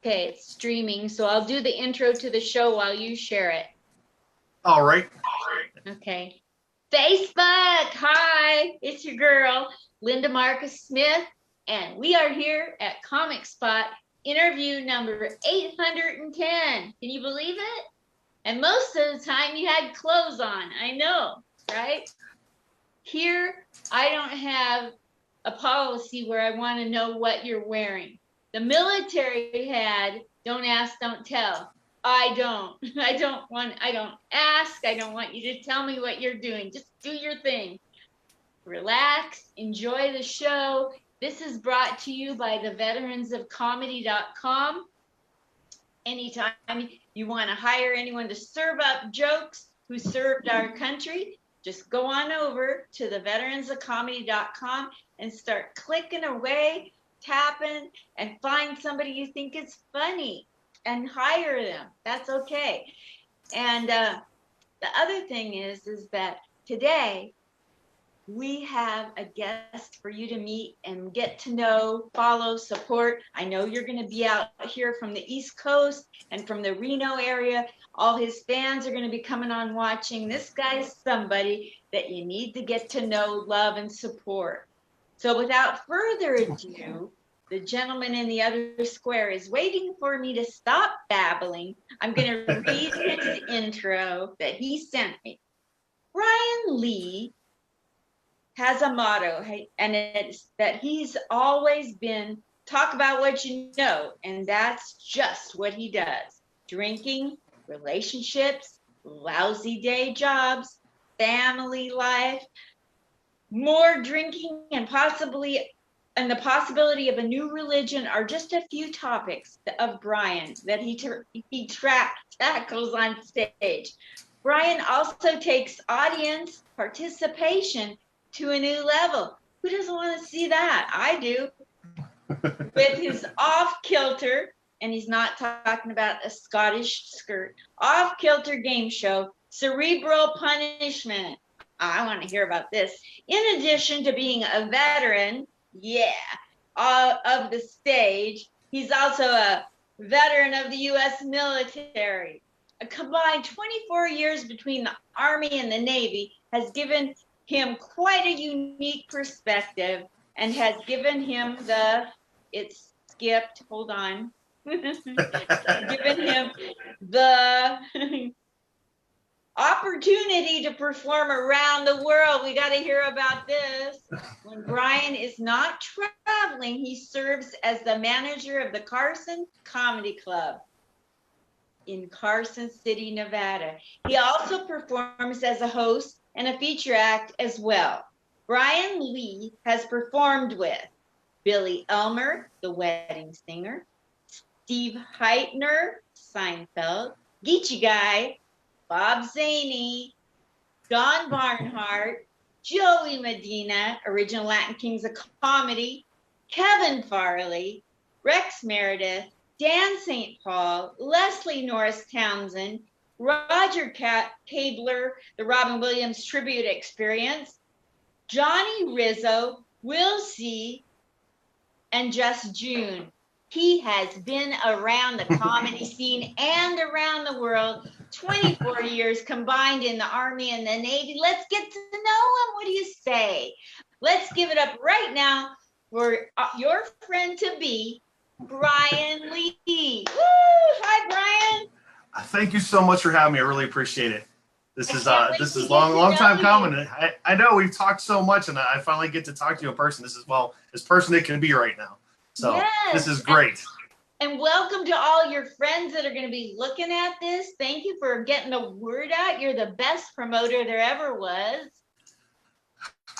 Okay, it's streaming, so I'll do the intro to the show while you share it. All right. Okay. Facebook, hi, it's your girl, Linda Marcus Smith, and we are here at Comic Spot, interview number 810. Can you believe it? And most of the time you had clothes on, I know, right? Here, I don't have a policy where I want to know what you're wearing. The military had don't ask, don't tell. I don't. I don't ask. I don't want you to tell me what you're doing. Just do your thing. Relax, enjoy the show. This is brought to you by the veteransofcomedy.com. Anytime you want to hire anyone to serve up jokes who served our country, just go on over to the veteransofcomedy.com and start clicking away, tapping, and find somebody you think is funny and hire them. That's okay. And the other thing is that today we have a guest for you to meet and get to know, follow, support. I know you're going to be out here from the East Coast and from the Reno area. All his fans are going to be coming on watching. This guy's somebody that you need to get to know, love, and support. So without further ado, the gentleman in the other square is waiting for me to stop babbling. I'm going to read his intro that he sent me. Brian Lee has a motto, and it's that he's always been talk about what you know, and that's just what he does. Drinking, relationships, lousy day jobs, family life, more drinking, and the possibility of a new religion are just a few topics of Brian that he tackles on stage. Brian also takes audience participation to a new level. Who doesn't want to see that? I do. With his off-kilter, and he's not talking about a Scottish skirt, off-kilter game show, Cerebral Punishment. I want to hear about this. In addition to being a veteran, of the stage, he's also a veteran of the U.S. military. A combined 24 years between the Army and the Navy has given him quite a unique perspective and has given him given him the opportunity to perform around the world. We got to hear about this. When Brian is not traveling, he serves as the manager of the Carson Comedy Club in Carson City, Nevada. He also performs as a host and a feature act as well. Brian Lee has performed with Billy Elmer, The Wedding Singer, Steve Heitner, Seinfeld, Geechee Guy, Bob Zaney, Don Barnhart, Joey Medina, original Latin Kings of Comedy, Kevin Farley, Rex Meredith, Dan St. Paul, Leslie Norris Townsend, Roger Cabler, the Robin Williams Tribute Experience, Johnny Rizzo, Will C., and Just June. He has been around the comedy scene and around the world, 24 years combined in the Army and the Navy. Let's get to know him. What do you say? Let's give it up right now for your friend-to-be, Brian Lee. Woo! Hi, Brian. Thank you so much for having me. I really appreciate it. This is long time coming. I know we've talked so much, and I finally get to talk to you in person. This is as person it can be right now. So yes. This is great. And welcome to all your friends that are going to be looking at this. Thank you for getting the word out. You're the best promoter there ever was.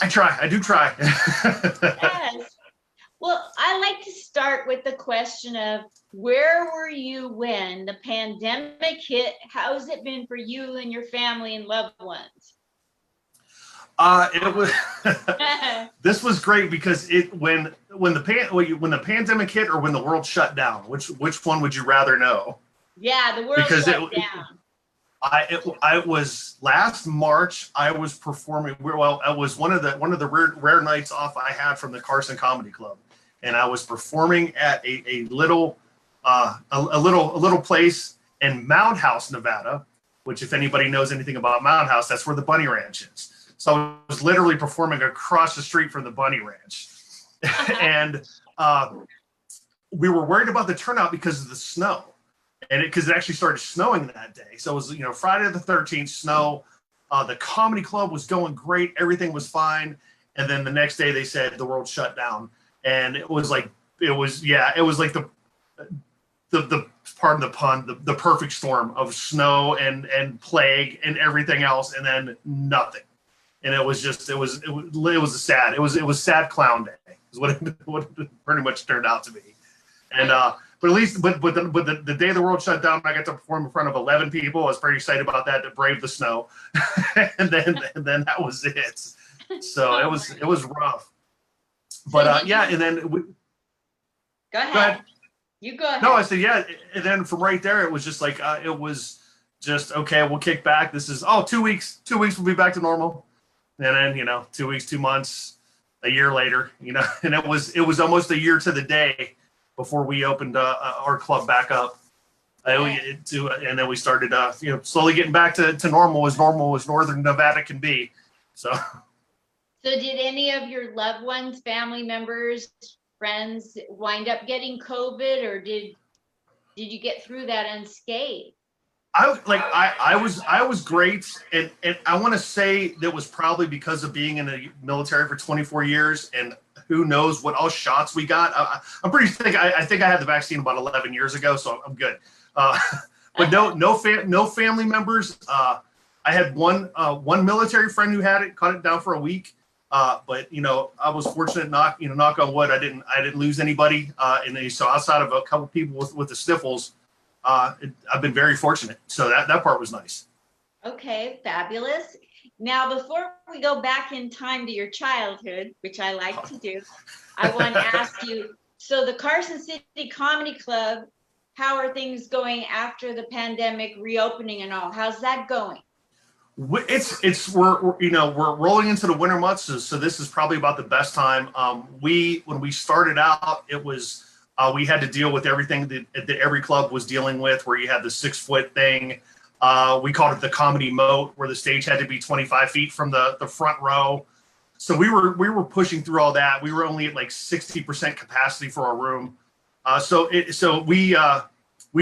I do try. Yes. Well, I like to start with the question of where were you when the pandemic hit? How's it been for you and your family and loved ones? It was. This was great because when the pandemic hit or when the world shut down, which one would you rather know? Yeah, the world shut down. I was last March. I was performing. Well, it was one of the rare nights off I had from the Carson Comedy Club, and I was performing at a little a little place in Mound House, Nevada, which if anybody knows anything about Mound House, that's where the Bunny Ranch is. So I was literally performing across the street from the Bunny Ranch. And we were worried about the turnout because of the snow. And because it actually started snowing that day. So it was, Friday the 13th, snow. The comedy club was going great. Everything was fine. And then the next day they said the world shut down. And it was like the pardon the pun, the perfect storm of snow and plague and everything else. And then nothing. And it was a sad clown day is what it pretty much turned out to be. And, but at least, but the day the world shut down, I got to perform in front of 11 people. I was pretty excited about that to brave the snow, and then that was it. So it was rough. But and then go ahead. You go ahead. No, I said and then from right there, it was just like it was just okay. We'll kick back. This is 2 weeks. 2 weeks we'll be back to normal, and then 2 weeks, 2 months, a year later, and it was almost a year to the day before we opened our club back up, and then we started, slowly getting back to normal as Northern Nevada can be. So did any of your loved ones, family members, friends wind up getting COVID, or did you get through that unscathed? I was great, and I want to say that was probably because of being in the military for 24 years and who knows what all shots we got. I'm pretty think I think I had the vaccine about 11 years ago, so I'm good. But no family members. I had one military friend who had it, caught it down for a week. But I was fortunate, knock on wood, I didn't lose anybody. And so outside of a couple people with the sniffles, I've been very fortunate. So that part was nice. Okay, fabulous. Now, before we go back in time to your childhood, which I like to do, I want to ask you, so the Carson City Comedy Club, how are things going after the pandemic reopening and all? How's that going? We're rolling into the winter months, so this is probably about the best time. When we started out, it was we had to deal with everything that every club was dealing with, where you had the 6-foot thing. We called it the comedy moat, where the stage had to be 25 feet from the front row. So we were pushing through all that. We were only at like 60% capacity for our room. So we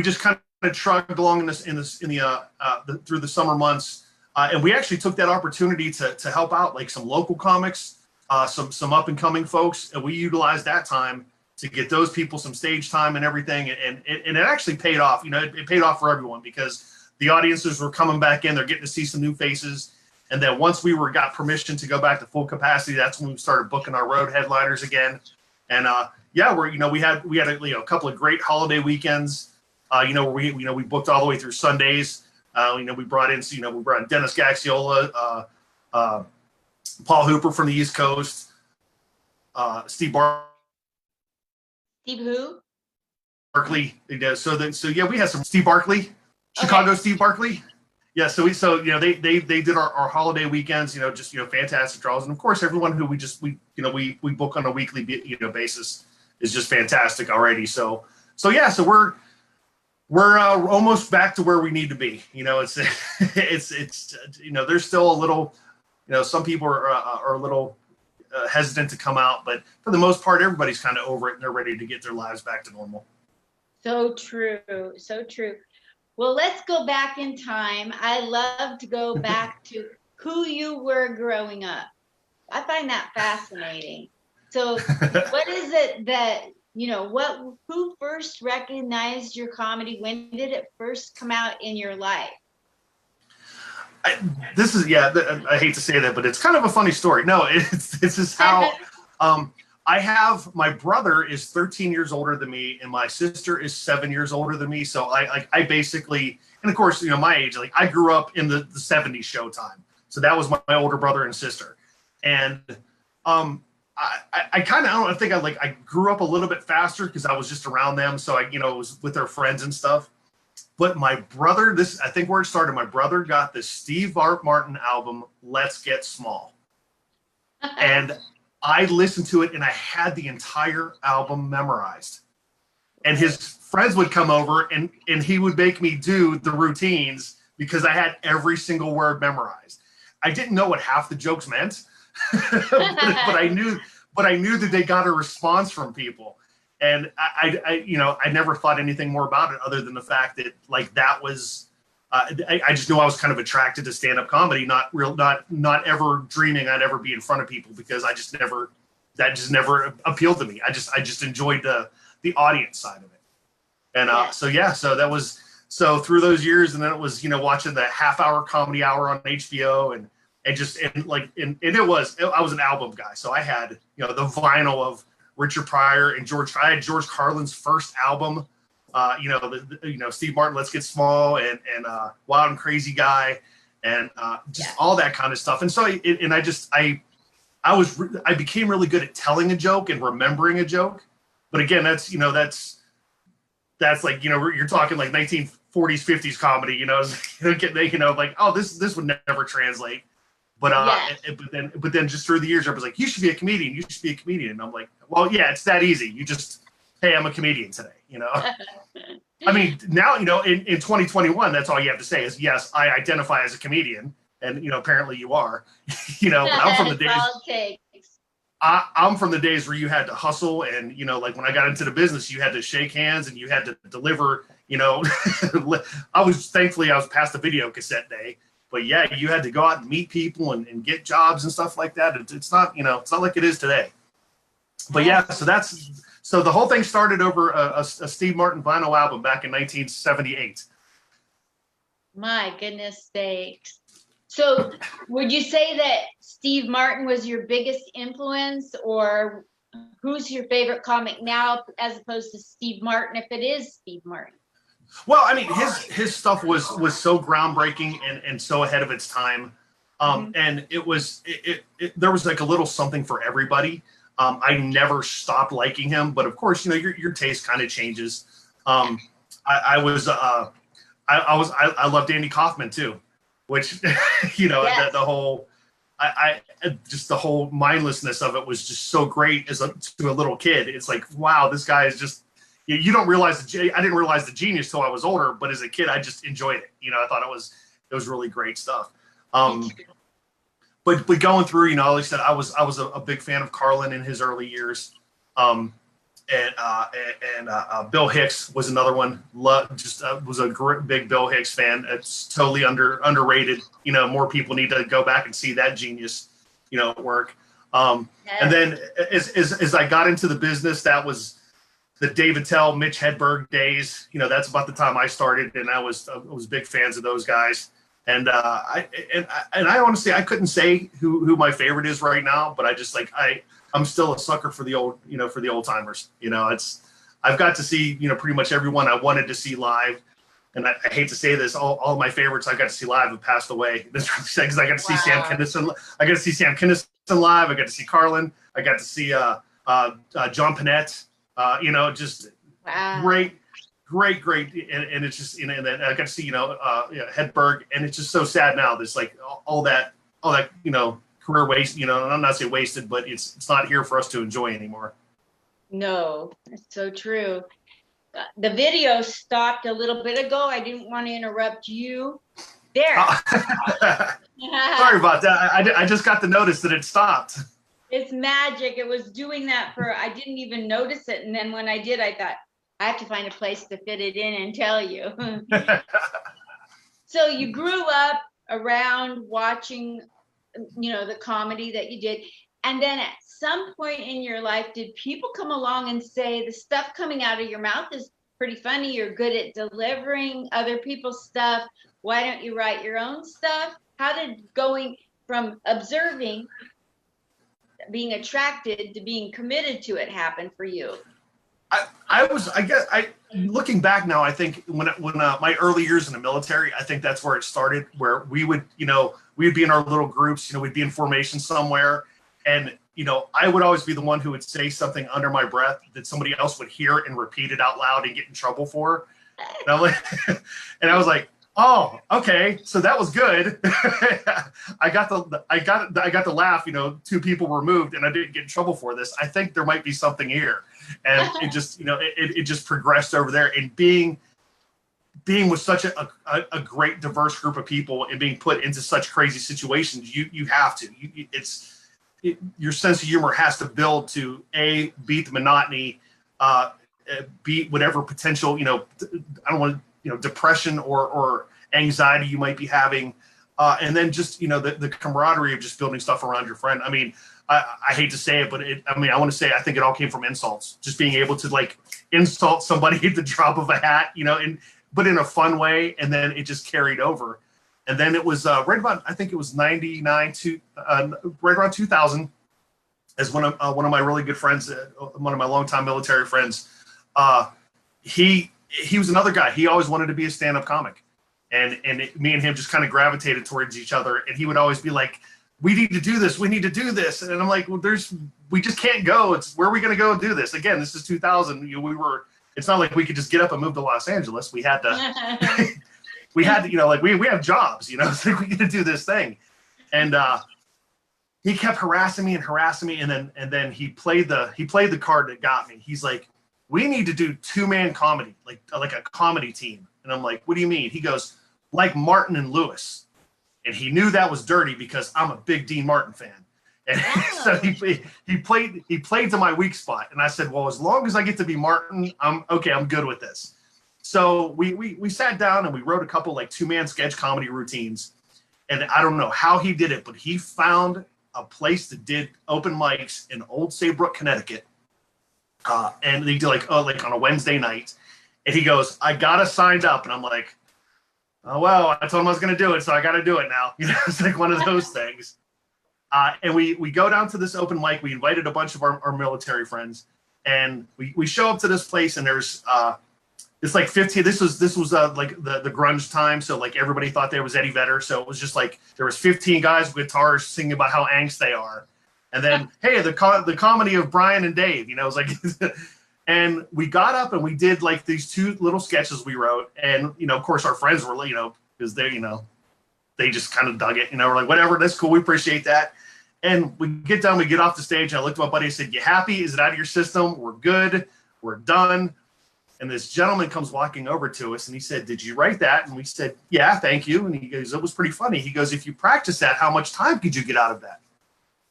just kind of trucked along through the summer months. And we actually took that opportunity to help out like some local comics, some up and coming folks. And we utilized that time to get those people some stage time and everything. And it actually paid off. It paid off for everyone because the audiences were coming back in. They're getting to see some new faces. And then once we got permission to go back to full capacity, that's when we started booking our road headliners again. And we had a couple of great holiday weekends. We booked all the way through Sundays. We brought in Dennis Gaxiola, Paul Hooper from the East Coast, Steve who? Barkley. We had some Steve Barkley, Chicago okay. Steve Barkley. Yeah, they did our holiday weekends, just fantastic draws, and of course everyone who we book on a weekly basis is just fantastic already. So we're almost back to where we need to be. It's there's still a little, some people are a little hesitant to come out, but for the most part, everybody's kind of over it and they're ready to get their lives back to normal. So true. So true. Well, let's go back in time. I love to go back to who you were growing up. I find that fascinating. So what is it that, who first recognized your comedy? When did it first come out in your life? I hate to say that, but it's kind of a funny story. No, this is how I have, my brother is 13 years older than me and my sister is 7 years older than me. So I basically, and of course, my age, like I grew up in the 70s Showtime. So that was my older brother and sister. And I kind of, I grew up a little bit faster because I was just around them. So I was with their friends and stuff. But my brother, I think where it started, my brother got the Steve Martin album, Let's Get Small. And I listened to it and I had the entire album memorized. And his friends would come over and he would make me do the routines because I had every single word memorized. I didn't know what half the jokes meant, but I knew that they got a response from people. And I never thought anything more about it other than the fact that like that was, I just knew I was kind of attracted to stand-up comedy, not ever dreaming I'd ever be in front of people, because that just never appealed to me. I just enjoyed the audience side of it. And so through those years, and then it was, watching the half-hour comedy hour on HBO, and I was an album guy. So I had, the vinyl of Richard Pryor and I had George Carlin's first album, Steve Martin, Let's Get Small, and Wild and Crazy Guy, and all that kind of stuff. And so I became really good at telling a joke and remembering a joke. But again, that's like, you're talking like 1940s, 50s comedy, like, oh, this would never translate. But then just through the years, I was like, you should be a comedian. You should be a comedian. And I'm like, well, yeah, it's that easy. You just, hey, I'm a comedian today, I mean, now, in 2021, that's all you have to say is, yes, I identify as a comedian. And, apparently you are, but I'm from the days. I'm from the days where you had to hustle, and, like when I got into the business, you had to shake hands and you had to deliver, thankfully I was past the video cassette day. But yeah, you had to go out and meet people and get jobs and stuff like that. It's not, it's not like it is today. But yeah, so the whole thing started over a Steve Martin vinyl album back in 1978. My goodness sakes. So would you say that Steve Martin was your biggest influence, or who's your favorite comic now as opposed to Steve Martin, if it is Steve Martin? Well, I mean, his stuff was so groundbreaking and so ahead of its time. And there was like a little something for everybody. I never stopped liking him, but of course, your taste kind of changes. I loved Andy Kaufman too, which, the whole, just the whole mindlessness of it was just so great to a little kid. It's like, wow, this guy is just, you don't realize I didn't realize the genius till I was older, but as a kid, I just enjoyed it. I thought it was really great stuff. But going through, like I said, I was a big fan of Carlin in his early years. And Bill Hicks was another one. Was a big Bill Hicks fan. It's totally underrated. More people need to go back and see that genius, work. And then as I got into the business, that was the Dave Attell, Mitch Hedberg days. That's about the time I started, and I was big fans of those guys. And I honestly, I couldn't say who my favorite is right now, but I just I'm still a sucker for the old, for the old timers. I've got to see, pretty much everyone I wanted to see live. And I hate to say this, all of my favorites I got to see live have passed away. Because I got to see Sam Kinison. I got to see Sam Kinison live. I got to see Carlin. I got to see John Panette. Just great. And it's just, and I got to see, Hedberg. And it's just so sad now. There's like all that, career waste, I'm not saying wasted, but it's not here for us to enjoy anymore. No, it's so true. The video stopped a little bit ago. I didn't want to interrupt you. There. Sorry about that. I just got the notice that it stopped. It's magic. It was doing that I didn't even notice it. And then when I did, I thought, I have to find a place to fit it in and tell you. So you grew up around watching, the comedy that you did. And then at some point in your life, did people come along and say, the stuff coming out of your mouth is pretty funny. You're good at delivering other people's stuff. Why don't you write your own stuff? How did going from observing, being attracted to being committed to it happen for you? Looking back now, I think when my early years in the military, I think that's where it started, where we would, we'd be in our little groups, we'd be in formation somewhere. And, I would always be the one who would say something under my breath that somebody else would hear and repeat it out loud and get in trouble for. And I was like, Oh, okay. So that was good. I got the laugh. You know, two people were moved, and I didn't get in trouble for this. I think there might be something here, and it just, you know, it just progressed over there. And being with such a great diverse group of people and being put into such crazy situations, you have to. Your sense of humor has to build to beat the monotony, beat whatever potential, you know, I don't want to, you know, depression or anxiety you might be having, and then just, you know, the camaraderie of just building stuff around your friend. I mean, I hate to say it, but I want to say I think it all came from insults. Just being able to like insult somebody at the drop of a hat, you know, but in a fun way, and then it just carried over. And then it was right about, I think it was 99 to right around 2000, as one of my really good friends, one of my longtime military friends, he was another guy. He always wanted to be a stand-up comic, and me and him just kind of gravitated towards each other. And he would always be like, "We need to do this. We need to do this." And I'm like, "Well, we just can't go. It's where are we going to go do this?" Again, this is 2000. You know, it's not like we could just get up and move to Los Angeles. We had to. We had to, you know, like we have jobs, you know, so we got to do this thing. And he kept harassing me, and then he played the card that got me. He's like, "We need to do two-man comedy, like a comedy team." And I'm like, "What do you mean?" He goes, "Like Martin and Lewis." And he knew that was dirty because I'm a big Dean Martin fan. And so he played to my weak spot. And I said, "Well, as long as I get to be Martin, I'm okay. I'm good with this." So we sat down and we wrote a couple like two-man sketch comedy routines. And I don't know how he did it, but he found a place that did open mics in Old Saybrook, Connecticut. And they did like on a Wednesday night. And he goes, "I got us signed up." And I'm like, "Oh, well, I told him I was going to do it, so I got to do it now." You know, it's like one of those things. And we go down to this open mic. We invited a bunch of our military friends. And we show up to this place, and there's it's like 15. This was like the grunge time, so like everybody thought there was Eddie Vedder. So it was just like there was 15 guys with guitars singing about how angst they are, and then hey, the comedy of Brian and Dave. You know, it was like, and we got up and we did like these two little sketches we wrote, and you know, of course, our friends were, you know, because they, you know, they just kind of dug it. You know, we're like, whatever, that's cool, we appreciate that. And we get done, we get off the stage, and I looked at my buddy and said, "You happy? Is it out of your system? We're good. We're done." And this gentleman comes walking over to us and he said, "Did you write that?" And we said, "Yeah, thank you." And he goes, "It was pretty funny." He goes, "If you practice that, how much time could you get out of that?"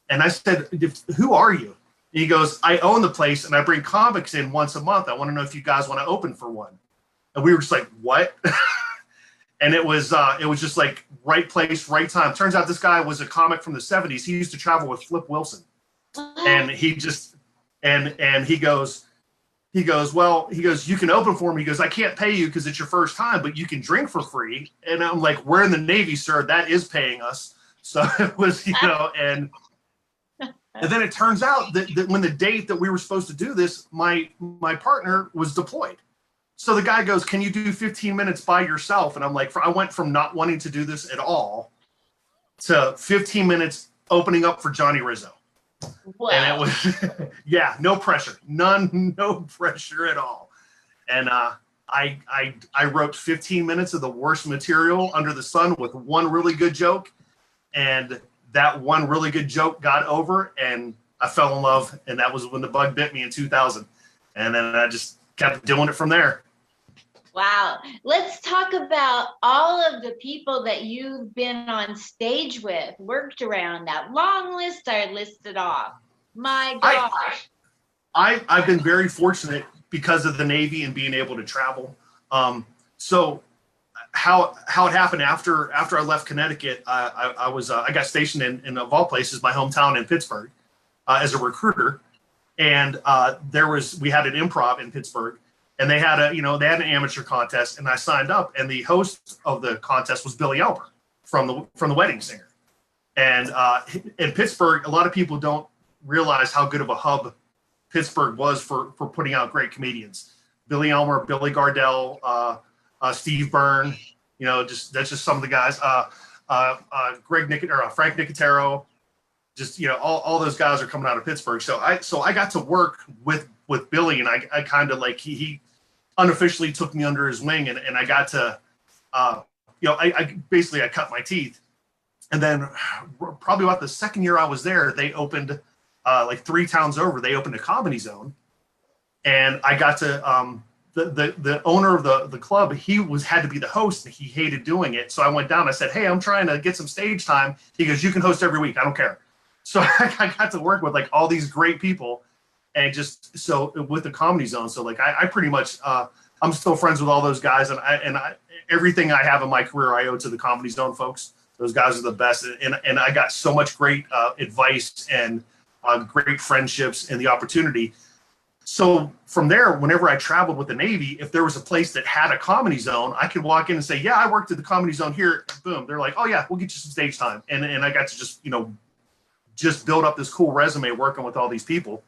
And I said, "Who are you?" And he goes, "I own the place and I bring comics in once a month. I want to know if you guys want to open for one." And we were just like, "What?" And it was just like right place, right time. Turns out this guy was a comic from the 70s. He used to travel with Flip Wilson. And he just, and he goes, "Well," he goes, "you can open for me." He goes, "I can't pay you because it's your first time, but you can drink for free." And I'm like, "We're in the Navy, sir. That is paying us." So it was, you know, and then it turns out that when the date that we were supposed to do this, my partner was deployed. So the guy goes, "Can you do 15 minutes by yourself?" And I'm like, I went from not wanting to do this at all to 15 minutes opening up for Johnny Rizzo. Wow. And it was, yeah, no pressure, no pressure at all. And I wrote 15 minutes of the worst material under the sun with one really good joke. And that one really good joke got over and I fell in love. And that was when the bug bit me in 2000. And then I just kept doing it from there. Wow. Let's talk about all of the people that you've been on stage with, worked around. That long list I listed off. My gosh. I've been very fortunate because of the Navy and being able to travel. So how it happened after I left Connecticut, I got stationed in of all places, my hometown in Pittsburgh, as a recruiter. And we had an improv in Pittsburgh. And they had an amateur contest, and I signed up. And the host of the contest was Billy Elber from the Wedding Singer. And in Pittsburgh, a lot of people don't realize how good of a hub Pittsburgh was for putting out great comedians. Billy Elmer, Billy Gardell, Steve Byrne, you know, that's just some of the guys. Frank Nicotero, just, you know, all those guys are coming out of Pittsburgh. So I got to work with Billy, and I kind of like he unofficially took me under his wing, and I got to I basically I cut my teeth. And then probably about the second year I was there, they opened like 3 towns over, they opened a Comedy Zone. And I got to the owner of the club, he had to be the host and he hated doing it. So I went down, I said, "Hey, I'm trying to get some stage time." He goes, "You can host every week, I don't care." So I got to work with like all these great people, and just so with the Comedy Zone. So like I pretty much I'm still friends with all those guys, and I everything I have in my career I owe to the Comedy Zone folks. Those guys are the best, and I got so much great advice and great friendships and the opportunity. So from there, whenever I traveled with the Navy, if there was a place that had a Comedy Zone, I could walk in and say, "Yeah, I worked at the Comedy Zone here." Boom. They're like, "Oh yeah, we'll get you some stage time." And I got to just build up this cool resume working with all these people.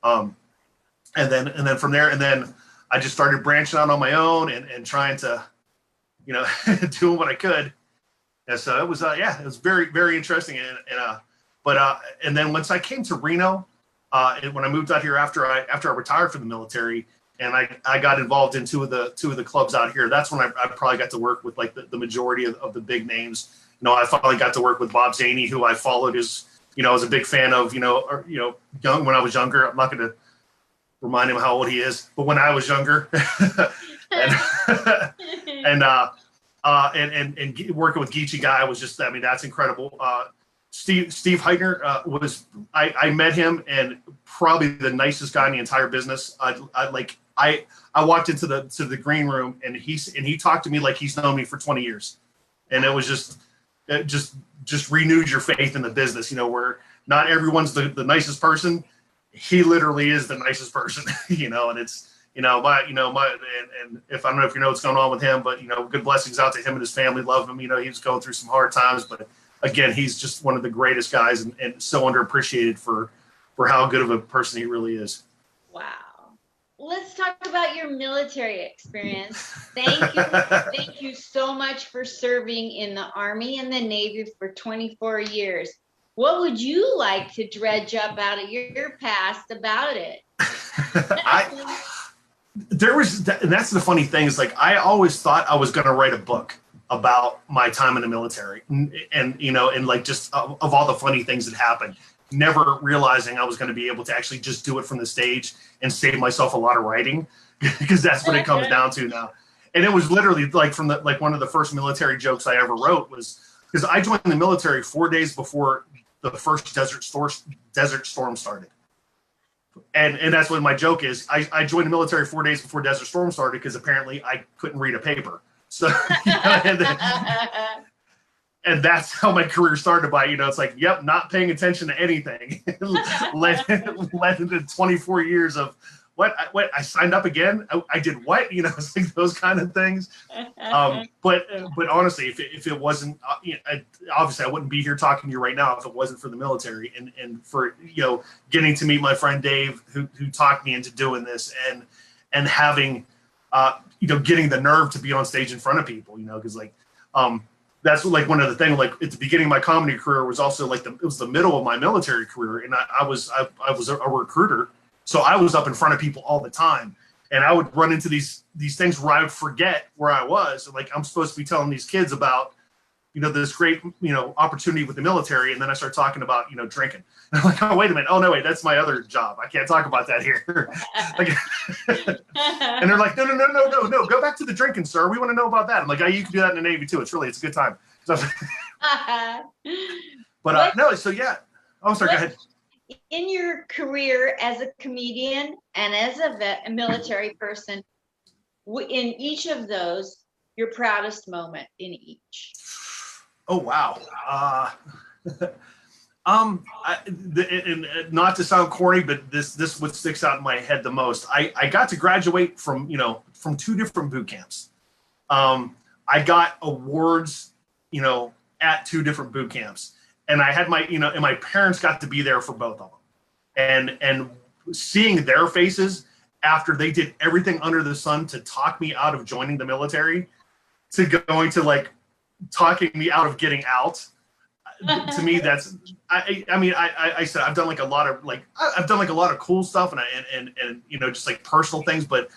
And then from there, and then I just started branching out on my own and trying to, doing what I could. And so it was, it was very, very interesting. And then once I came to Reno, when I moved out here after I retired from the military, and I got involved in two of the clubs out here, that's when I probably got to work with like the majority of the big names. I finally got to work with Bob Zaney, who I followed as, I was a big fan of, young when I was younger. I'm not going to remind him how old he is, but when I was younger, and working with Geechee Guy was just, that's incredible. Steve Heitner was, I met him, and probably the nicest guy in the entire business. I walked into the green room, and he talked to me like he's known me for 20 years. And it was just renews your faith in the business, where not everyone's the nicest person. He literally is the nicest person, and it's, and if I don't know if you know what's going on with him, but, good blessings out to him and his family. Love him. He was going through some hard times, but again, he's just one of the greatest guys, and so underappreciated for how good of a person he really is. Wow. Let's talk about your military experience. Thank you so much for serving in the Army and the Navy for 24 years. What would you like to dredge up out of your past about it? And that's the funny thing is, like, I always thought I was going to write a book about my time in the military, and like just of all the funny things that happened, never realizing I was going to be able to actually just do it from the stage and save myself a lot of writing, because that's what it comes down to now. And it was literally like one of the first military jokes I ever wrote was because I joined the military 4 days before the first Desert Storm started. And that's what my joke is. I joined the military 4 days before Desert Storm started because apparently I couldn't read a paper. So, and that's how my career started by, it's like, yep, not paying attention to anything. led into 24 years of what I signed up again. I did what, it's like those kind of things. But honestly, if it wasn't, obviously I wouldn't be here talking to you right now if it wasn't for the military and for, getting to meet my friend Dave, who talked me into doing this, and having, getting the nerve to be on stage in front of people, because that's like one of the things, like at the beginning of my comedy career was also like it was the middle of my military career. And I was a recruiter. So I was up in front of people all the time, and I would run into these things where I would forget where I was. Like, I'm supposed to be telling these kids about, this great, opportunity with the military. And then I start talking about, drinking. And I'm like, oh, wait a minute. Oh, no, wait, that's my other job. I can't talk about that here. And they're like, no, go back to the drinking, sir. We want to know about that. I'm like, you can do that in the Navy too. It's a good time. So, but no, so yeah. Oh, sorry, go ahead. In your career as a comedian and as a military person, in each of those, your proudest moment in each? Oh, wow. Not to sound corny, but this what sticks out in my head the most. I got to graduate from 2 different boot camps. I got awards, at 2 different boot camps. And I had and my parents got to be there for both of them, and seeing their faces after they did everything under the sun to talk me out of joining the military, to going to like talking me out of getting out. To me, that's I said I've done like a lot of cool stuff and just like personal things, but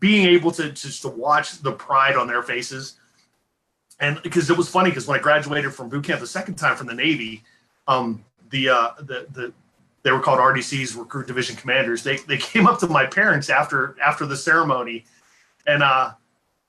being able to just to watch the pride on their faces And because it was funny, because when I graduated from boot camp the second time from the Navy, the they were called RDCs, Recruit Division Commanders. They came up to my parents after the ceremony, and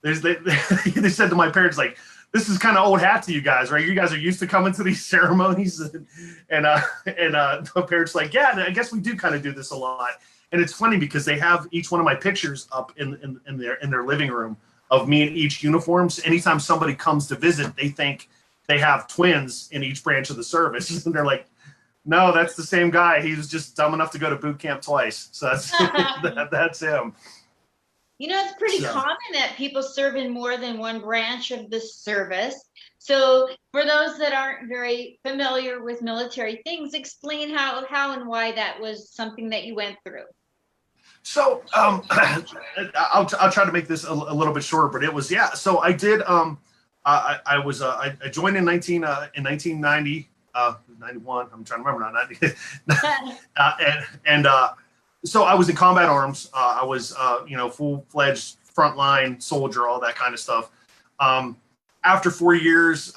they said to my parents, like, this is kind of old hat to you guys, right? You guys are used to coming to these ceremonies, and the parents like, yeah, I guess we do kind of do this a lot. And it's funny because they have each one of my pictures up in their living room of me in each uniforms. Anytime somebody comes to visit, they think they have twins in each branch of the service, and they're like, no, that's the same guy. He was just dumb enough to go to boot camp twice. So that's him. You know, it's pretty common that people serve in more than one branch of the service. So for those that aren't very familiar with military things, explain how and why that was something that you went through. So I'll try to make this a little bit shorter, but it was, yeah. So I did, I joined in 1990, 91. I'm trying to remember now. So I was in combat arms. I was, full-fledged frontline soldier, all that kind of stuff. After 4 years,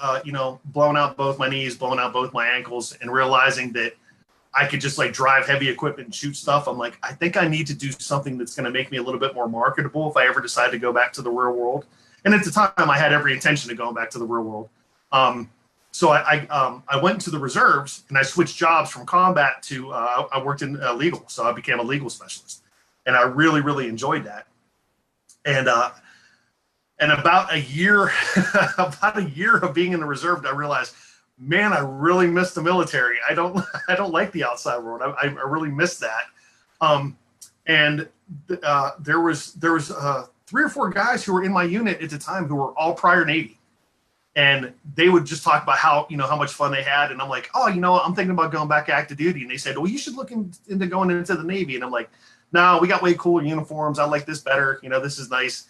blowing out both my knees, blowing out both my ankles, and realizing that I could just like drive heavy equipment and shoot stuff, I'm like, I think I need to do something that's going to make me a little bit more marketable if I ever decide to go back to the real world. And at the time, I had every intention of going back to the real world. So I went into the reserves, and I switched jobs from combat to I worked in legal, so I became a legal specialist, and I really, really enjoyed that. And about a year of being in the reserve, I realized, man, I really miss the military. I don't like the outside world. I really miss that. There was 3 or 4 guys who were in my unit at the time who were all prior Navy. And they would just talk about how much fun they had. And I'm like, oh, I'm thinking about going back active duty. And they said, well, you should look into going into the Navy. And I'm like, no, we got way cooler uniforms. I like this better. This is nice.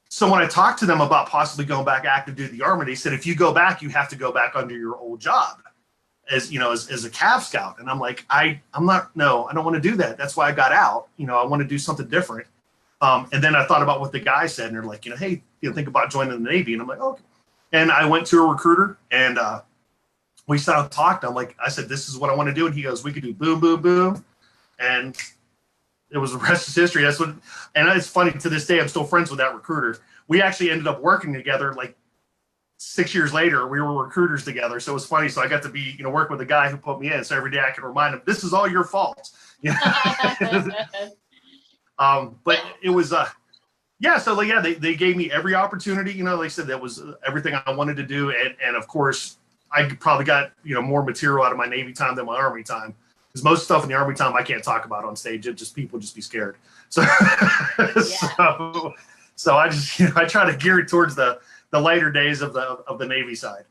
So when I talked to them about possibly going back active duty the Army, they said, if you go back, you have to go back under your old job as a Cav Scout. And I'm like, I don't want to do that. That's why I got out. I want to do something different. And then I thought about what the guy said, and they're like, hey, think about joining the Navy. And I'm like, okay. And I went to a recruiter, and we sat and talked. I said, this is what I want to do. And he goes, we could do boom, boom, boom. And it was the rest is history. And it's funny, to this day, I'm still friends with that recruiter. We actually ended up working together like 6 years later. We were recruiters together. So it was funny. So I got to be, work with a guy who put me in. So every day I could remind him, this is all your fault. But it was, they gave me every opportunity. Like I said, that was everything I wanted to do. And of course, I probably got, more material out of my Navy time than my Army time. Because most stuff in the Army time I can't talk about on stage. People just be scared. So, yeah. so I just, I try to gear it towards the lighter days of the Navy side.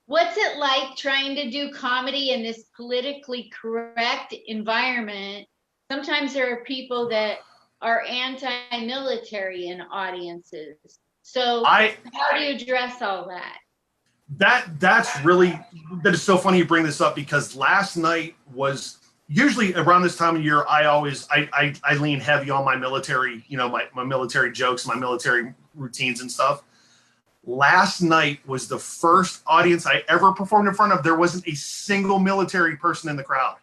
What's it like trying to do comedy in this politically correct environment? Sometimes there are people that are anti-military in audiences. So how do you address all that? That is so funny you bring this up, because last night was usually around this time of year. I lean heavy on my military, my military jokes, my military routines and stuff. Last night was the first audience I ever performed in front of. There wasn't a single military person in the crowd,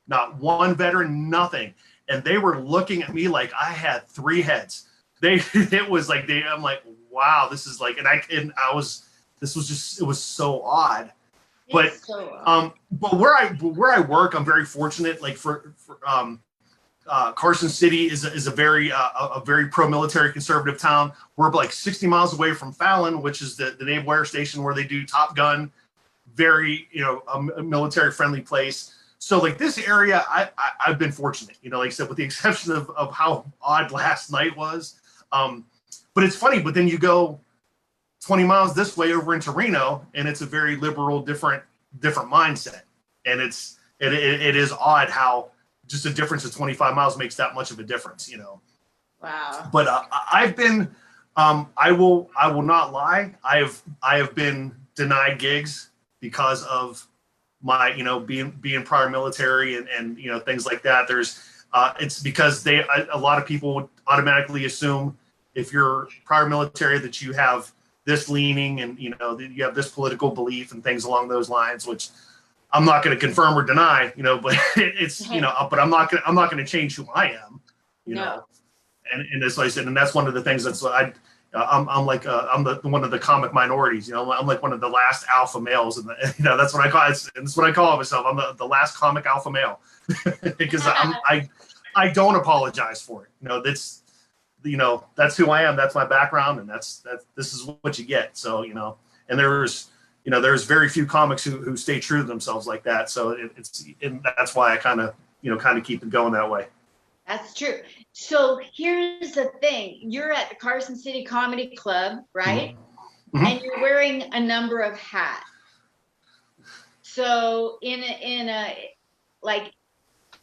not one veteran, nothing. And they were looking at me like I had 3 heads. It was like I'm like, wow, this is like, it was so odd. But but where I work, I'm very fortunate. Like for Carson City is a very pro-military conservative town. We're like 60 miles away from Fallon, which is the Naval Air Station where they do Top Gun. Very a military friendly place. So like this area, I've been fortunate, like I said, with the exception of how odd last night was. But it's funny, but then you go 20 miles this way over into Reno, and it's a very liberal, different mindset. And it is odd how just a difference of 25 miles makes that much of a difference, Wow. But I've been, I will not lie. I have been denied gigs because of my, being prior military and things like that. There's, it's because a lot of people would automatically assume if you're prior military that you have this leaning, and you know, you have this political belief and things along those lines, which I'm not going to confirm or deny, you know, but it's, you know, but I'm not going to change who I am, you know, and as I said, and that's one of the things that's I'm like I'm the one of the comic minorities, you know. I'm like one of the last alpha males, and you know, that's what I call it. And that's what I call myself. I'm the last comic alpha male because I don't apologize for it. You know, that's who I am. That's my background, and this is what you get. So, you know, and there's very few comics who stay true to themselves like that. So and that's why I kind of keep it going that way. That's true. So here's the thing. You're at the Carson City Comedy Club, right? Mm-hmm. And you're wearing a number of hats. So in a like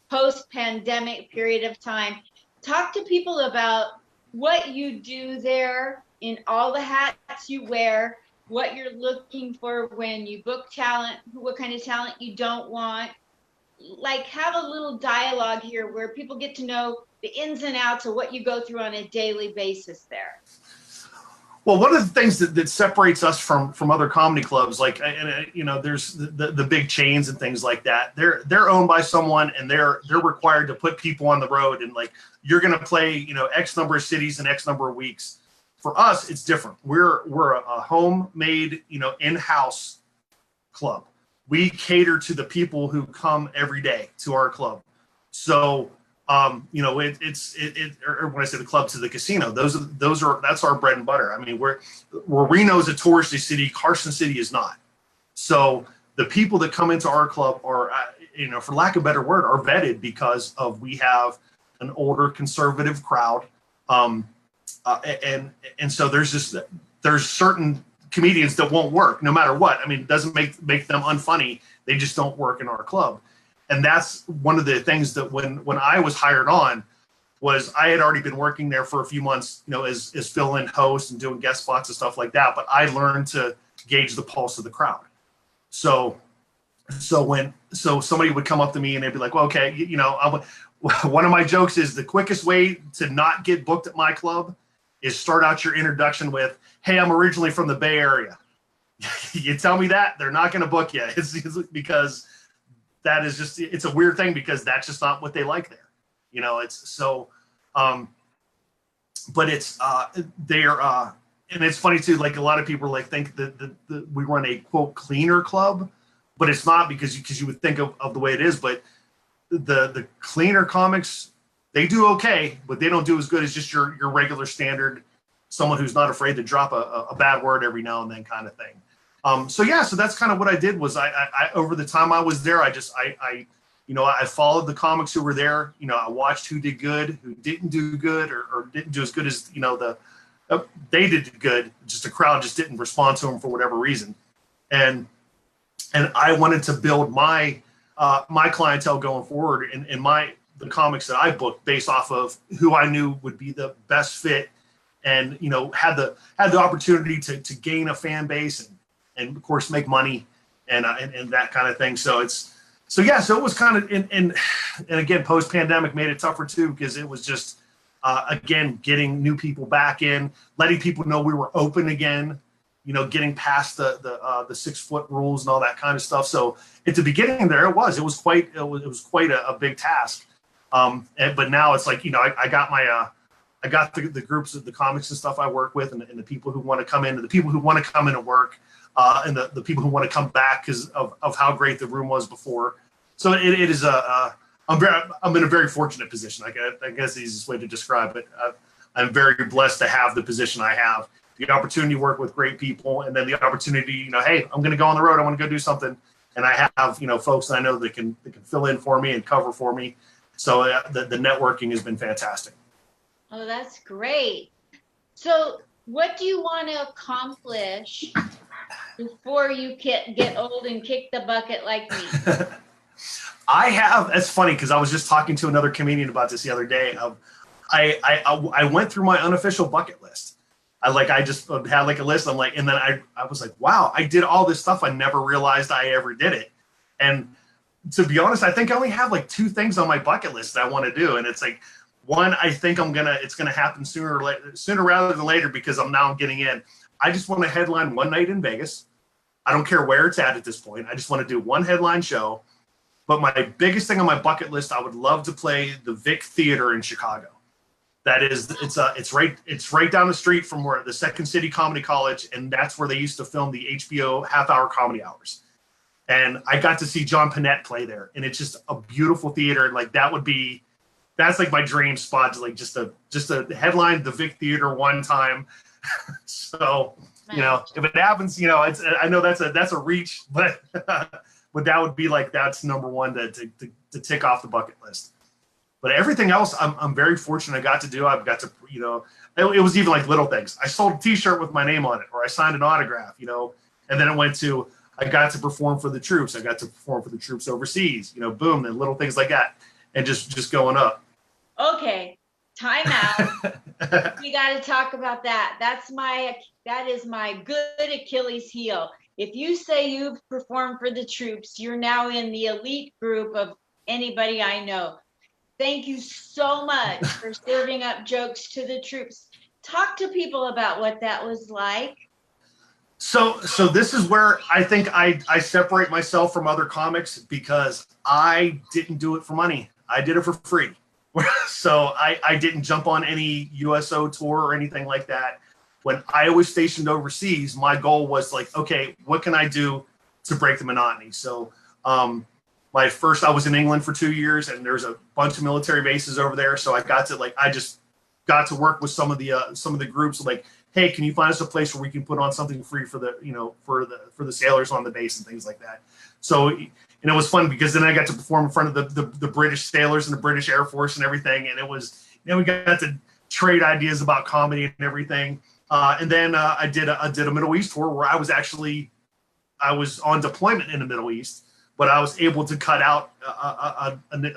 post-pandemic period of time, talk to people about what you do there in all the hats you wear, what you're looking for when you book talent, what kind of talent you don't want. Like, have a little dialogue here where people get to know the ins and outs of what you go through on a daily basis there. Well, one of the things that separates us from other comedy clubs, like, you know, there's the big chains and things like that. They're owned by someone, and they're required to put people on the road, and like, you're going to play, you know, X number of cities in X number of weeks. For us, it's different. We're a homemade, you know, in-house club. We cater to the people who come every day to our club. So, you know, or when I say the club, to the casino, that's our bread and butter. I mean, where Reno's a touristy city, Carson City is not. So the people that come into our club are, you know, for lack of a better word, are vetted because we have an older conservative crowd. And so there's certain comedians that won't work no matter what. I mean, it doesn't make them unfunny. They just don't work in our club. And that's one of the things that when I was hired on, was I had already been working there for a few months, you know, as fill-in host and doing guest spots and stuff like that. But I learned to gauge the pulse of the crowd. So somebody would come up to me and they'd be like, well, okay, you know, one of my jokes is the quickest way to not get booked at my club is start out your introduction with, hey, I'm originally from the Bay Area. You tell me that, they're not going to book you. It's because that is just, it's a weird thing because that's just not what they like there. You know, it's so, but it's, they're, and it's funny too, like a lot of people like think that we run a quote cleaner club, but it's not because you would think of the way it is, but the cleaner comics, they do okay, but they don't do as good as just your regular standard, someone who's not afraid to drop a bad word every now and then kind of thing. So that's kind of what I did was I over the time I was there, I followed the comics who were there. You know, I watched who did good, who didn't do good, or didn't do as good as, you know, they did good. Just the crowd just didn't respond to them for whatever reason. And I wanted to build my clientele going forward and the comics that I booked based off of who I knew would be the best fit, and, you know, had the opportunity to gain a fan base and of course make money and that kind of thing. So it was kind of, and again, post pandemic made it tougher too, because it was just again, getting new people back in, letting people know we were open again, you know, getting past the 6 foot rules and all that kind of stuff. So at the beginning there, it was quite a big task. But now it's like, you know, I got the groups of the comics and stuff I work with, and the people who want to come in, and the people who want to come in and work, and the people who want to come back because of how great the room was before. So it is I'm in a very fortunate position. I guess the easiest way to describe it. I'm very blessed to have the position I have, the opportunity to work with great people, and then the opportunity, you know, hey, I'm going to go on the road. I want to go do something, and I have, you know, folks I know that can fill in for me and cover for me. So the networking has been fantastic. Oh, that's great. So what do you want to accomplish before you get old and kick the bucket like me? It's funny because I was just talking to another comedian about this the other day. I went through my unofficial bucket list. I just had like a list. I'm like, and then I was like, wow, I did all this stuff. I never realized I ever did it. And to be honest, I think I only have like 2 things on my bucket list that I want to do. And it's like, One, I think it's gonna happen sooner rather than later, because I'm getting in. I just want to headline one night in Vegas. I don't care where it's at this point. I just want to do one headline show. But my biggest thing on my bucket list, I would love to play the Vic Theater in Chicago. That is, it's right down the street from where the Second City Comedy College, and that's where they used to film the HBO half-hour comedy hours. And I got to see John Panette play there, and it's just a beautiful theater. And like that's like my dream spot, to like just a headline the Vic Theater one time. So, you know, if it happens, you know, I know that's a reach, but but that would be like, that's number one to tick off the bucket list. But everything else, I'm very fortunate I got to do. I've got to, you know, it was even like little things. I sold a T-shirt with my name on it, or I signed an autograph, you know, and then it went to, I got to perform for the troops. I got to perform for the troops overseas, you know, boom, and little things like that, and just going up. Okay, time out. We got to talk about that. That is my good Achilles heel. If you say you've performed for the troops, you're now in the elite group of anybody I know. Thank you so much for serving up jokes to the troops. Talk to people about what that was like. So this is where I think I separate myself from other comics, because I didn't do it for money. I did it for free. So I didn't jump on any USO tour or anything like that. When I was stationed overseas, my goal was like, okay, what can I do to break the monotony? So I was in England for 2 years, and there's a bunch of military bases over there. So I just got to work with some of the groups, like, hey, can you find us a place where we can put on something free for the, you know, for the sailors on the base and things like that. So, and it was fun, because then I got to perform in front of the British sailors and the British Air Force and everything. And it was, you know, we got to trade ideas about comedy and everything. And then I did a Middle East tour where I was on deployment in the Middle East, but I was able to cut out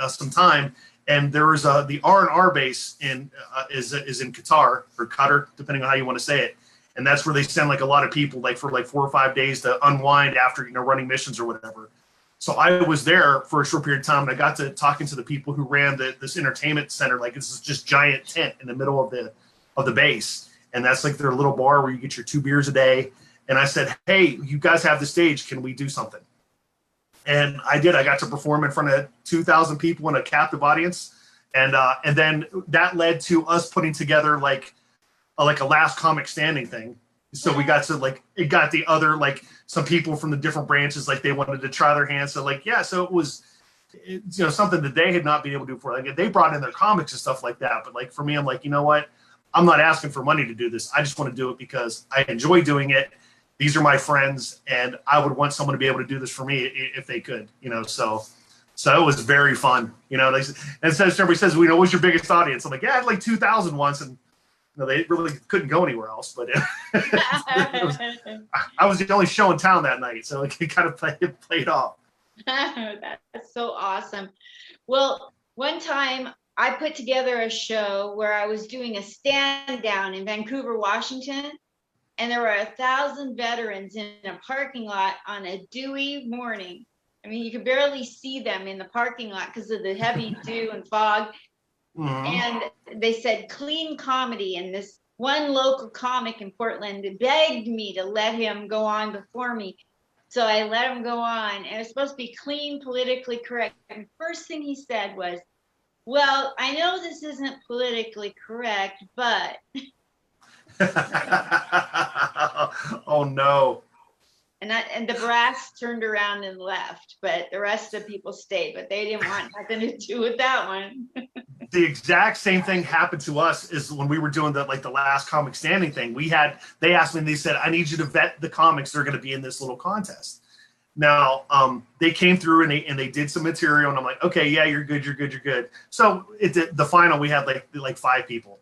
some time. And there was the R&R base is in Qatar, or Qatar, depending on how you want to say it. And that's where they send like a lot of people, like for like 4 or 5 days to unwind after, you know, running missions or whatever. So I was there for a short period of time, and I got to talking to the people who ran this entertainment center. Like, it's this just giant tent in the middle of the base, and that's like their little bar where you get your 2 beers a day. And I said, hey, you guys have the stage, can we do something? And I did. I got to perform in front of 2,000 people in a captive audience, and then that led to us putting together like a last comic standing thing. So we got to it got the other, like, some people from the different branches, like, they wanted to try their hands. So so it was, you know, something that they had not been able to do before. Like, they brought in their comics and stuff like that. But like, for me, I'm like, you know what? I'm not asking for money to do this. I just want to do it because I enjoy doing it. These are my friends, and I would want someone to be able to do this for me if they could, you know. So it was very fun, you know. And so everybody says, you know, what's your biggest audience? I'm like, yeah, I had like 2,000 once, and you know, they really couldn't go anywhere else. But I was the only show in town that night, so it kind of played off. That's so awesome. Well, one time I put together a show where I was doing a stand down in Vancouver, Washington. And there were 1,000 veterans in a parking lot on a dewy morning. I mean, you could barely see them in the parking lot because of the heavy dew and fog. Mm-hmm. And they said clean comedy. And this one local comic in Portland begged me to let him go on before me. So I let him go on. And it was supposed to be clean, politically correct. And first thing he said was, well, I know this isn't politically correct, but... Oh no. And the brass turned around and left, but the rest of the people stayed, but they didn't want nothing to do with that one. The exact same thing happened to us is when we were doing the last comic standing thing. They asked me, and they said, I need you to vet the comics that are going to be in this little contest. Now, they came through and they did some material, and I'm like, okay, yeah, you're good. So the final, we had like 5 people.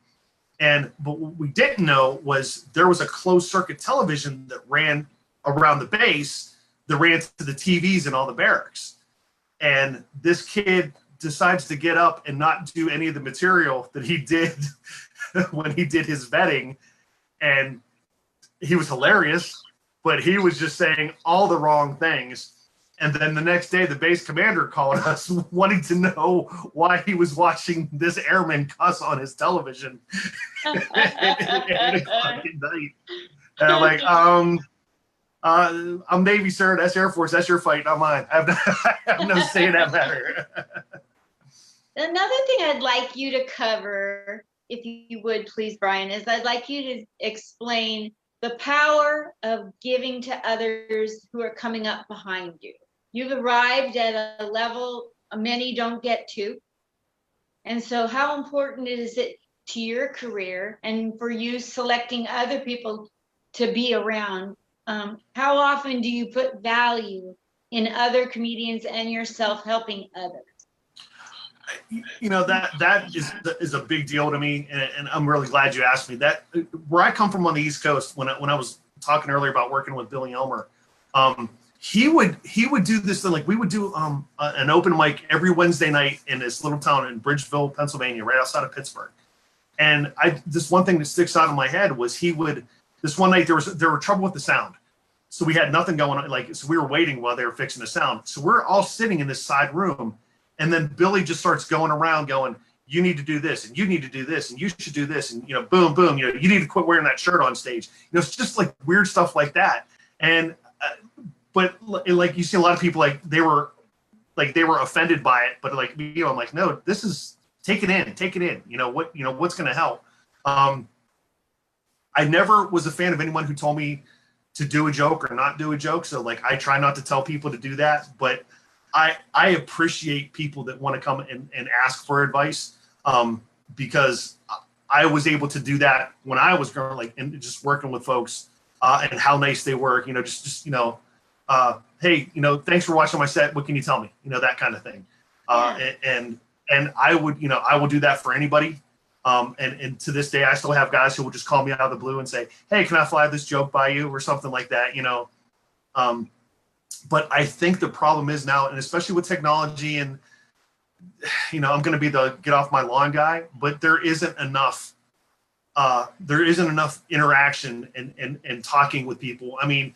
But what we didn't know was there was a closed circuit television that ran around the base that ran to the TVs in all the barracks. And this kid decides to get up and not do any of the material that he did when he did his vetting. And he was hilarious, but he was just saying all the wrong things. And then the next day, the base commander called us wanting to know why he was watching this airman cuss on his television at 8 o'clock at night. And I'm like, I'm Navy, sir. That's Air Force. That's your fight, not mine. I have no say in that matter. Another thing I'd like you to cover, if you would please, Brian, is I'd like you to explain the power of giving to others who are coming up behind you. You've arrived at a level many don't get to. And so how important is it to your career and for you selecting other people to be around? How often do you put value in other comedians and yourself helping others? You know, that is a big deal to me, and I'm really glad you asked me that. Where I come from on the East Coast, when I was talking earlier about working with Billy Elmer, he would do this thing, like we would do an open mic every Wednesday night in this little town in Bridgeville, Pennsylvania, right outside of Pittsburgh. And this one thing that sticks out in my head was this one night there were trouble with the sound. So we had nothing going on, so we were waiting while they were fixing the sound. So we're all sitting in this side room, and then Billy just starts going around going, you need to do this, and you need to do this, and you should do this, and boom, boom, you need to quit wearing that shirt on stage. It's just like weird stuff like that. And but like you see a lot of people they were offended by it, but I'm like, no, this is take it in. What's going to help. I never was a fan of anyone who told me to do a joke or not do a joke. So I try not to tell people to do that, but I appreciate people that want to come and ask for advice, because I was able to do that when I was growing, and just working with folks, and how nice they were, hey, thanks for watching my set. What can you tell me? That kind of thing. And I will do that for anybody. And to this day, I still have guys who will just call me out of the blue and say, hey, can I fly this joke by you or something like that, But I think the problem is now, and especially with technology, and, I'm going to be the get off my lawn guy, but there isn't enough interaction and talking with people. I mean,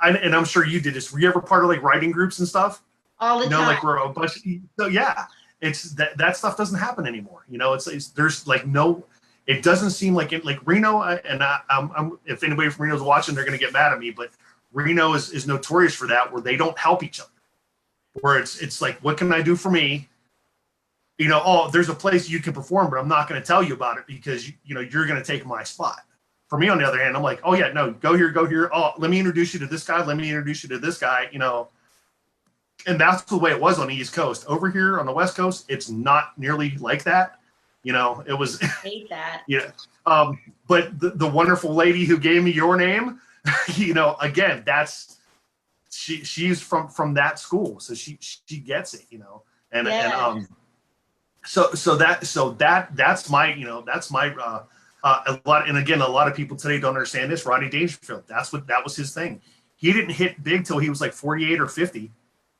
and I'm sure you did this. Were you ever part of writing groups and stuff? All the time. We're a bunch of, so yeah. It's that stuff doesn't happen anymore. There's no, it doesn't seem like Reno, and I'm if anybody from Reno's watching, they're going to get mad at me, but Reno is notorious for that, where they don't help each other, where it's like, what can I do for me? There's a place you can perform, but I'm not going to tell you about it because you're going to take my spot. For me, on the other hand, I'm like, oh yeah, no, go here. Oh, let me introduce you to this guy. Let me introduce you to this guy, And that's the way it was on the East Coast. Over here on the West Coast, it's not nearly like that. It was. I hate that. Yeah. But the wonderful lady who gave me your name, again, she's from that school, so she gets it, and Yeah. and so that's my a lot. And again, a lot of people today don't understand this. Rodney Dangerfield, that was his thing. He didn't hit big till he was 48 or 50.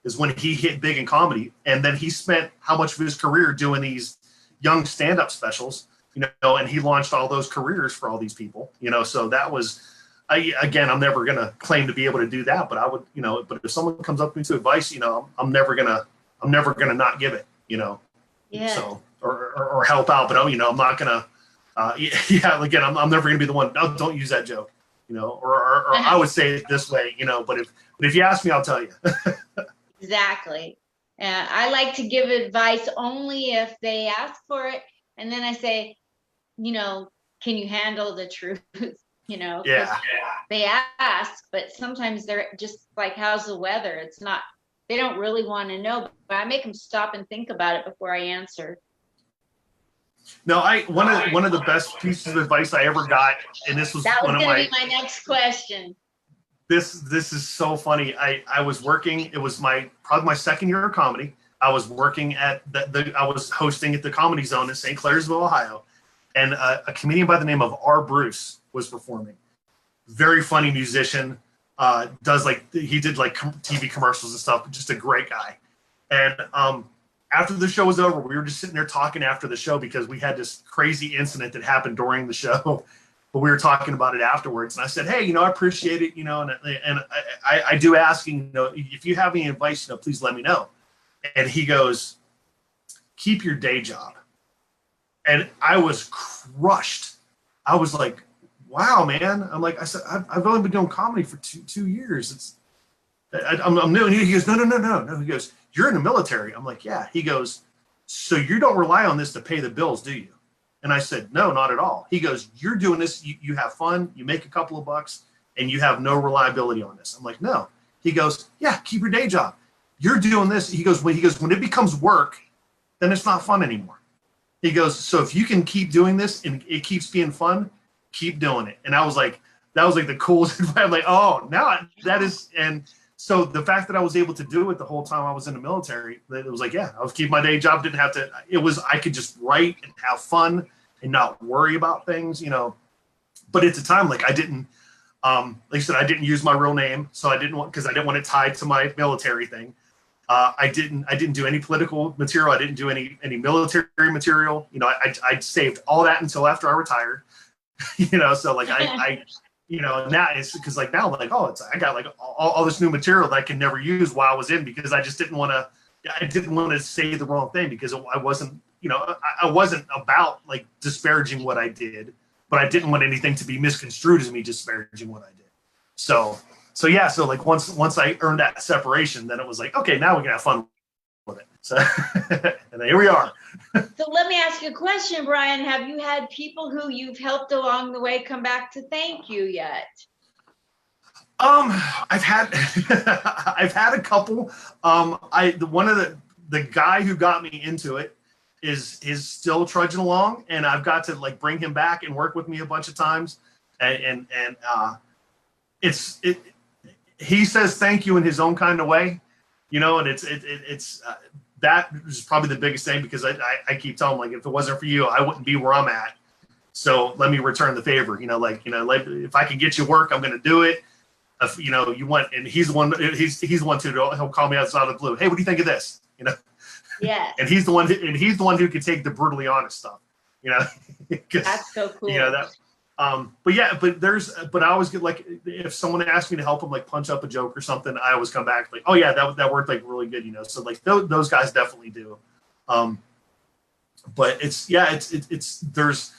Is when he hit big in comedy, and then he spent how much of his career doing these young stand-up specials, and he launched all those careers for all these people, so that was, I'm never going to claim to be able to do that, but I would, but if someone comes up to me to advice, I'm never going to not give it, Yeah. So, or help out, but I'm not going to, again, I'm never going to be the one, no, don't use that joke, or I would say it this way, but if you ask me, I'll tell you. Exactly. I like to give advice only if they ask for it. And then I say, can you handle the truth? Yeah. They ask, but sometimes they're just like, how's the weather? It's not, they don't really want to know, but I make them stop and think about it before I answer. No, one of the best pieces of advice I ever got, and this was that was one of going to be my next question. This is so funny. I was working. It was probably my second year of comedy. I was working at I was hosting at the Comedy Zone in St. Clairsville, Ohio, and a comedian by the name of R. Bruce was performing. Very funny musician. He did TV commercials and stuff. Just a great guy. And after the show was over, we were just sitting there talking after the show because we had this crazy incident that happened during the show. but we were talking about it afterwards, and I said, hey, I appreciate it, and I do asking, if you have any advice, please let me know. And he goes, keep your day job. And I was crushed. I was like, wow, man. I'm like, I said, I've only been doing comedy for two years. I'm new. And he goes, no. He goes, you're in the military. I'm like, yeah. He goes, so you don't rely on this to pay the bills, do you? And I said, no, not at all. He goes, you're doing this. You have fun. You make a couple of bucks and you have no reliability on this. I'm like, no. He goes, yeah, keep your day job. You're doing this. He goes, when it becomes work, then it's not fun anymore. He goes, so if you can keep doing this and it keeps being fun, keep doing it. And I was like, that was like the coolest. I'm like, oh, now that is. And so the fact that I was able to do it the whole time I was in the military, that it was like, yeah, I was keeping my day job. Didn't have to. I could just write and have fun and not worry about things, But at the time, like I didn't, like I said, I didn't use my real name, so I didn't want it tied to my military thing. I didn't do any political material. I didn't do any military material. I saved all that until after I retired. So like I now it's because like now like, oh, I got like all this new material that I can never use while I was in, because I just didn't want to say the wrong thing, because I wasn't, I wasn't about like disparaging what I did, but I didn't want anything to be misconstrued as me disparaging what I did. So yeah, so like once I earned that separation, then it was like, okay, now we can have fun with it. So and here we are. So let me ask you a question, Brian. Have you had people who you've helped along the way come back to thank you yet? I've had I've had a couple. One of the guy who got me into it is still trudging along, and I've got to like bring him back and work with me a bunch of times, and he says thank you in his own kind of way, and it's that is probably the biggest thing, because I keep telling him, like, if it wasn't for you, I wouldn't be where I'm at. So let me return the favor, like if I can get you work, I'm going to do it. If, you want, and he's the one too, he'll call me outside of the blue. Hey, what do you think of this? Yeah. And he's the one who can take the brutally honest stuff, That's so cool. But I always get like, if someone asks me to help them like punch up a joke or something, I always come back like, oh yeah, that worked like really good, So like those guys definitely do. But there's,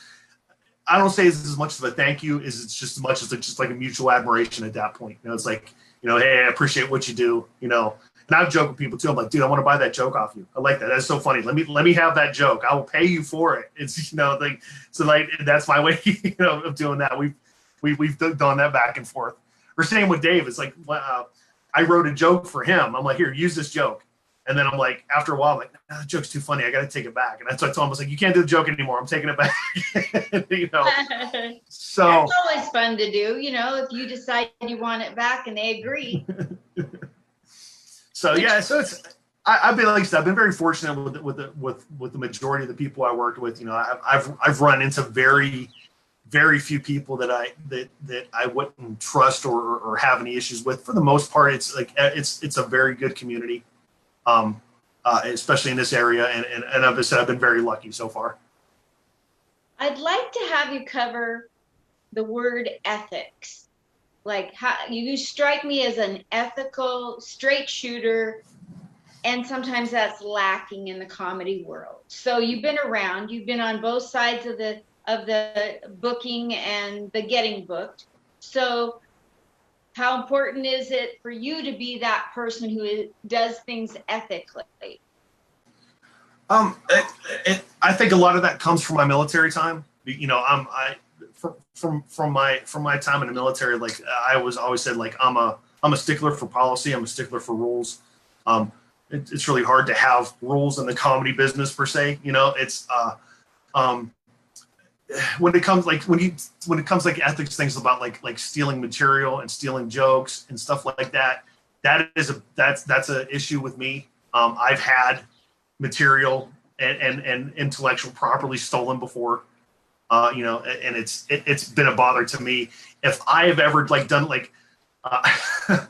I don't say it's as much of a thank you as it's just as much as just like a mutual admiration at that point. It's like, hey, I appreciate what you do, And I've joked with people too. I'm like, dude, I want to buy that joke off you. I like that. That's so funny. Let me have that joke. I will pay you for it. It's like, so like that's my way of doing that. We've done that back and forth. Or same with Dave. It's like I wrote a joke for him. I'm like, here, use this joke. And then I'm like, after a while, I'm like, nah, that joke's too funny. I got to take it back. And that's what I told him. I was like, you can't do the joke anymore. I'm taking it back. So that's always fun to do. If you decide you want it back and they agree. So yeah, so I've been, like I said, I've been very fortunate with the majority of the people I worked with. I've run into very, very few people that I wouldn't trust or have any issues with. For the most part, it's like it's a very good community, especially in this area. And as I said, I've been very lucky so far. I'd like to have you cover the word ethics. Like, how you strike me as an ethical, straight shooter, and sometimes that's lacking in the comedy world. So you've been around, you've been on both sides of the booking and the getting booked. So how important is it for you to be that person who does things ethically? I think a lot of that comes from my military time. From my time in the military, like I always said, like I'm a stickler for policy. I'm a stickler for rules. It's really hard to have rules in the comedy business per se. It's when it comes like ethics, things about like stealing material and stealing jokes and stuff like that. That's an issue with me. I've had material and intellectual property stolen before. And it's been a bother to me. If I have ever like done like, I'll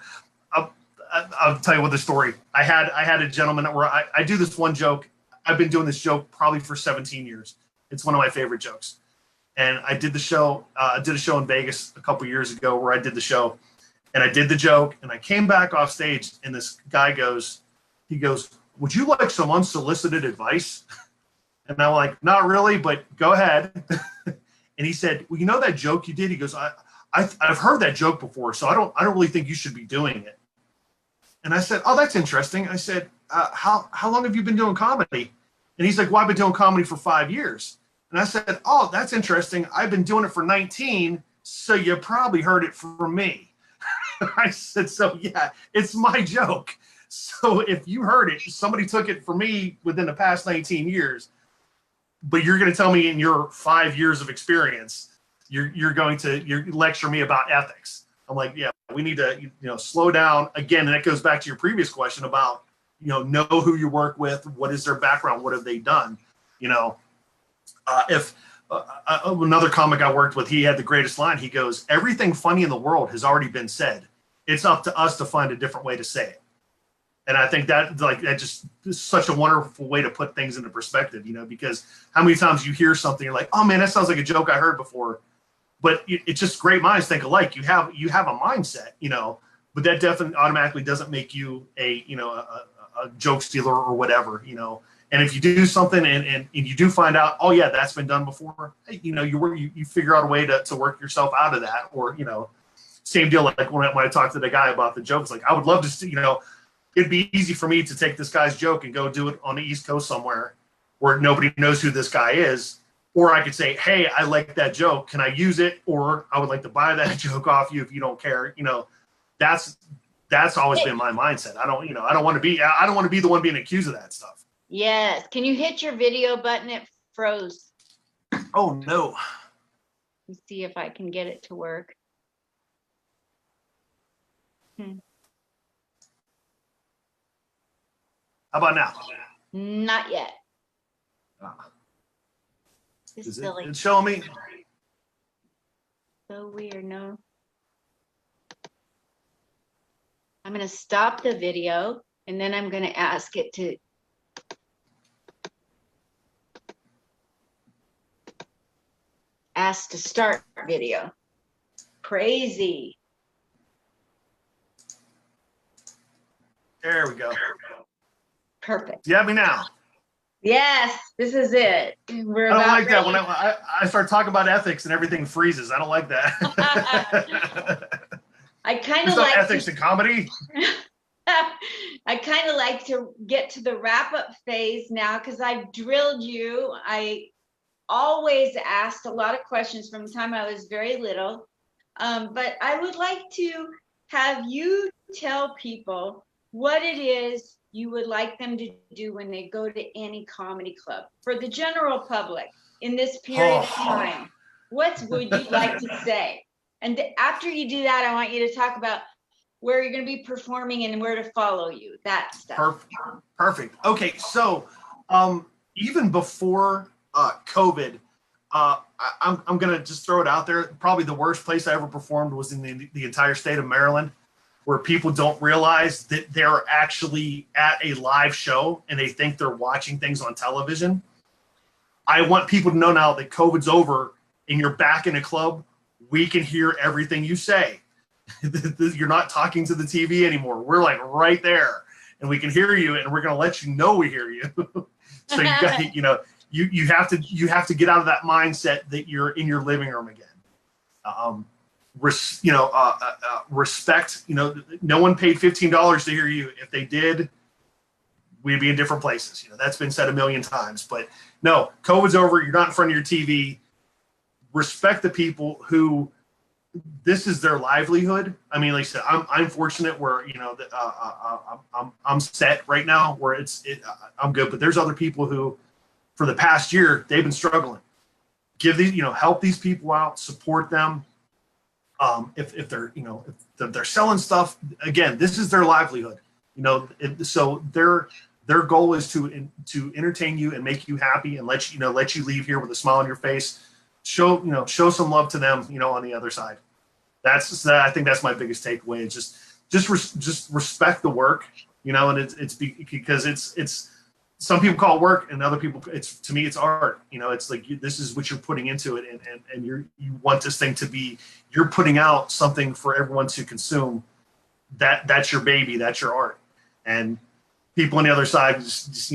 tell you what the story. I had a gentleman where I do this one joke. I've been doing this joke probably for 17 years. It's one of my favorite jokes. And I did the show. I did a show in Vegas a couple years ago where I did the show, and I did the joke, and I came back off stage, and this guy goes, "Would you like some unsolicited advice?" And I'm like, "Not really, but go ahead." And he said, "Well, you know that joke you did?" He goes, I've heard that joke before, so I don't really think you should be doing it." And I said, "Oh, that's interesting." I said, how long have you been doing comedy?" And he's like, "Well, I've been doing comedy for 5 years." And I said, "Oh, that's interesting. I've been doing it for 19, so you probably heard it from me." I said, "So yeah, it's my joke. So if you heard it, somebody took it from me within the past 19 years, but you're going to tell me in your 5 years of experience, you're going to lecture me about ethics." I'm like, "Yeah, we need to slow down." Again, and that goes back to your previous question about know who you work with, what is their background, what have they done. If another comic I worked with, he had the greatest line. He goes, "Everything funny in the world has already been said. It's up to us to find a different way to say it." And I think that that just is such a wonderful way to put things into perspective, because how many times you hear something, you're like, "Oh man, that sounds like a joke I heard before." But it's just great minds think alike. You have a mindset, but that definitely automatically doesn't make you a joke stealer or whatever, And if you do something and you do find out, "Oh yeah, that's been done before," you figure out a way to work yourself out of that, or same deal. Like when I talked to the guy about the jokes, like I would love to see, it'd be easy for me to take this guy's joke and go do it on the East Coast somewhere where nobody knows who this guy is. Or I could say, "Hey, I like that joke. Can I use it?" Or I would like to buy that joke off you if you don't care. That's always been my mindset. I don't want to be the one being accused of that stuff. Yes. Can you hit your video button? It froze. Oh no. Let's see if I can get it to work. How about now? Not yet. Is it showing me? So weird, no. I'm going to stop the video and then I'm going to ask it to start video. Crazy. There we go. Perfect. You have me now. Yes, this is it. I don't like that when I start talking about ethics and everything freezes. I don't like that. I kind There's of no like ethics in comedy. I kind of like to get to the wrap-up phase now because I've drilled you. I always asked a lot of questions from the time I was very little, but I would like to have you tell people what it is you would like them to do when they go to any comedy club for the general public in this period of time. What would you like to say? And after you do that, I want you to talk about where you're going to be performing and where to follow you, that stuff. Perfect. Okay, so even before COVID, I'm going to just throw it out there. Probably the worst place I ever performed was in the entire state of Maryland, where people don't realize that they're actually at a live show and they think they're watching things on television. I want people to know now that COVID's over and you're back in a club, we can hear everything you say. You're not talking to the TV anymore. We're like right there and we can hear you and we're going to let you know we hear you. So you have to get out of that mindset that you're in your living room again. Respect, no one paid $15 to hear you. If they did, we'd be in different places. That's been said a million times, but no, COVID's over. You're not in front of your TV. Respect the people who this is their livelihood. I mean, like I said, I'm fortunate where, I'm set right now where I'm good, but there's other people who for the past year, they've been struggling. Give these, help these people out, support them. If they're selling stuff, again, this is their livelihood, so their goal is to entertain you and make you happy and let you leave here with a smile on your face. Show some love to them, on the other side. I think that's my biggest takeaway is just respect the work, and it's because it's some people call it work, and other people, to me, it's art. It's like this is what you're putting into it, and you want this thing to be, you're putting out something for everyone to consume. That's your baby, that's your art, and people on the other side just just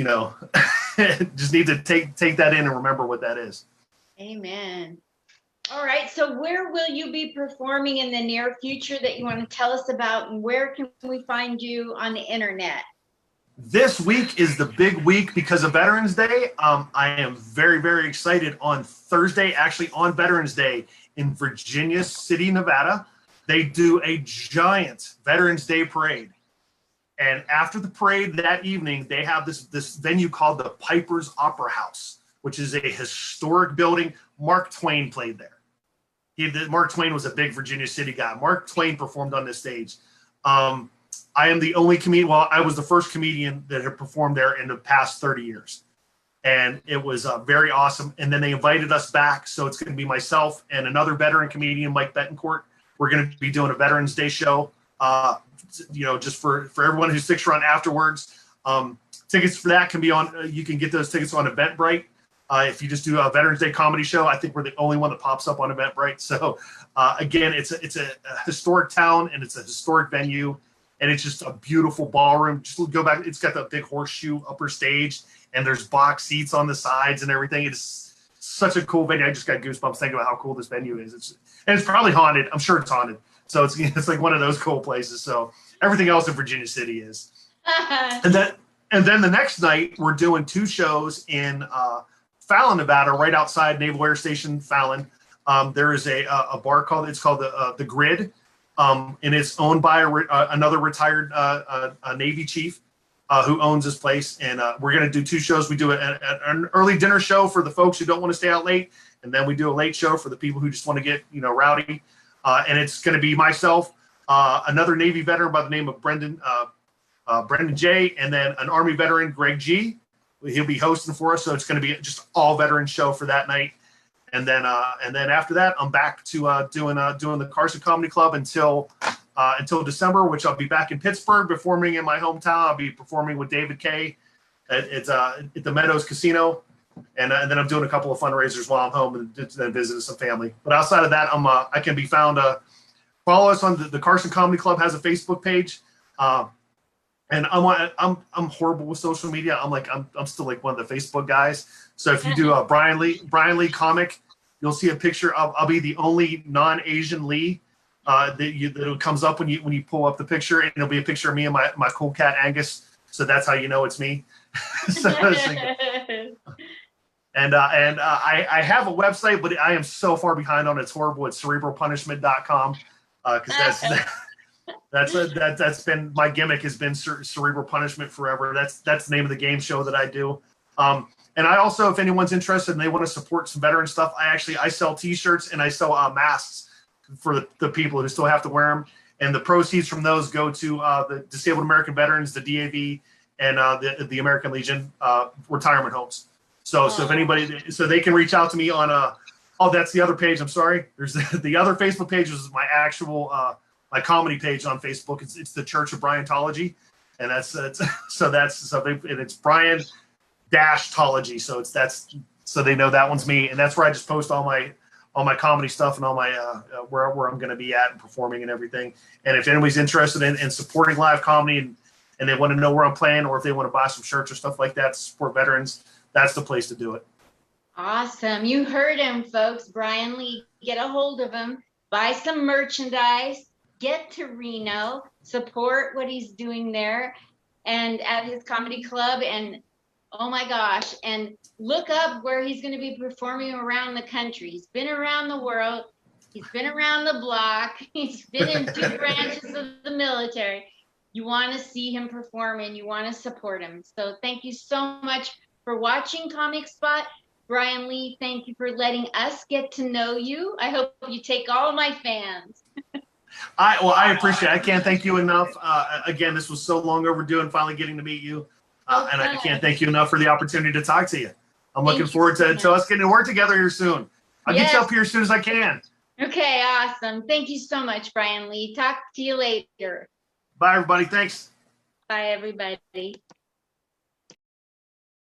need to take that in and remember what that is. Amen. All right. So where will you be performing in the near future that you want to tell us about, and where can we find you on the internet? This week is the big week because of Veterans Day. I am very, very excited. On Thursday, actually on Veterans Day in Virginia City, Nevada, they do a giant Veterans Day parade. And after the parade that evening, they have this venue called the Piper's Opera House, which is a historic building. Mark Twain played there. Mark Twain was a big Virginia City guy. Mark Twain performed on this stage. I am the only comedian. Well, I was the first comedian that had performed there in the past 30 years. And it was very awesome. And then they invited us back. So it's going to be myself and another veteran comedian, Mike Betancourt. We're going to be doing a Veterans Day show, just for everyone who sticks around afterwards. Tickets for that can be on, you can get those tickets on Eventbrite. If you just do a Veterans Day comedy show, I think we're the only one that pops up on Eventbrite. So again, it's a historic town, and it's a historic venue. And it's just a beautiful ballroom. Just go back. It's got the big horseshoe upper stage, and there's box seats on the sides and everything. It's such a cool venue. I just got goosebumps thinking about how cool this venue is. It's probably haunted. I'm sure it's haunted. So it's like one of those cool places. So everything else in Virginia City is. and then the next night we're doing 2 shows in Fallon, Nevada, right outside Naval Air Station Fallon. There is a bar called the Grid. And it's owned by another retired Navy chief who owns this place. And we're going to do 2 shows. We do an early dinner show for the folks who don't want to stay out late. And then we do a late show for the people who just want to get, rowdy. And it's going to be myself, another Navy veteran by the name of Brendan J., and then an Army veteran, Greg G. He'll be hosting for us. So it's going to be just all veteran show for that night. And then after that, I'm back to doing the Carson Comedy Club until December, which I'll be back in Pittsburgh performing in my hometown. I'll be performing with David Kay at the Meadows Casino, and then I'm doing a couple of fundraisers while I'm home and then visiting some family. But outside of that, I can be found. Follow us on the Carson Comedy Club has a Facebook page, and I'm horrible with social media. I'm still like one of the Facebook guys. So if you do Brian Lee comic, you'll see a picture of. I'll be the only non-Asian Lee that comes up when you pull up the picture, and it'll be a picture of me and my cool cat Angus. So that's how you know it's me. And I have a website, but I am so far behind on it. It's horrible. It's cerebralpunishment.com because that's been my gimmick has been Cerebral Punishment forever. That's the name of the game show that I do. And I also, if anyone's interested and they want to support some veteran stuff, I sell T-shirts and I sell masks for the people who still have to wear them. And the proceeds from those go to the Disabled American Veterans, the DAV, and the American Legion retirement homes. So if anybody, so they can reach out to me on that's the other page. I'm sorry. There's the other Facebook page is my actual my comedy page on Facebook. It's the Church of Bryantology, and it's Brian Tology. So they know that one's me, and that's where I just post all my comedy stuff and all my where I'm going to be at and performing and everything. And if anybody's interested in supporting live comedy and they want to know where I'm playing, or if they want to buy some shirts or stuff like that to support veterans, that's the place to do it. Awesome. You heard him, folks. Brian Lee, get a hold of him, buy some merchandise, get to Reno, support what he's doing there and at his comedy club. And oh my gosh, and look up where he's going to be performing around the country. He's been around the world. He's been around the block. He's been in 2 branches of the military. You want to see him perform and you want to support him. So thank you so much for watching Comic Spot. Brian Lee, thank you for letting us get to know you. I hope you take all my fans. I appreciate it. I can't thank you enough. Again, this was so long overdue and finally getting to meet you. And I can't thank you enough for the opportunity to talk to you. I'm looking forward to us getting to work together here soon. I'll get you up here as soon as I can. Okay, awesome. Thank you so much, Brian Lee. Talk to you later. Bye, everybody. Thanks. Bye, everybody.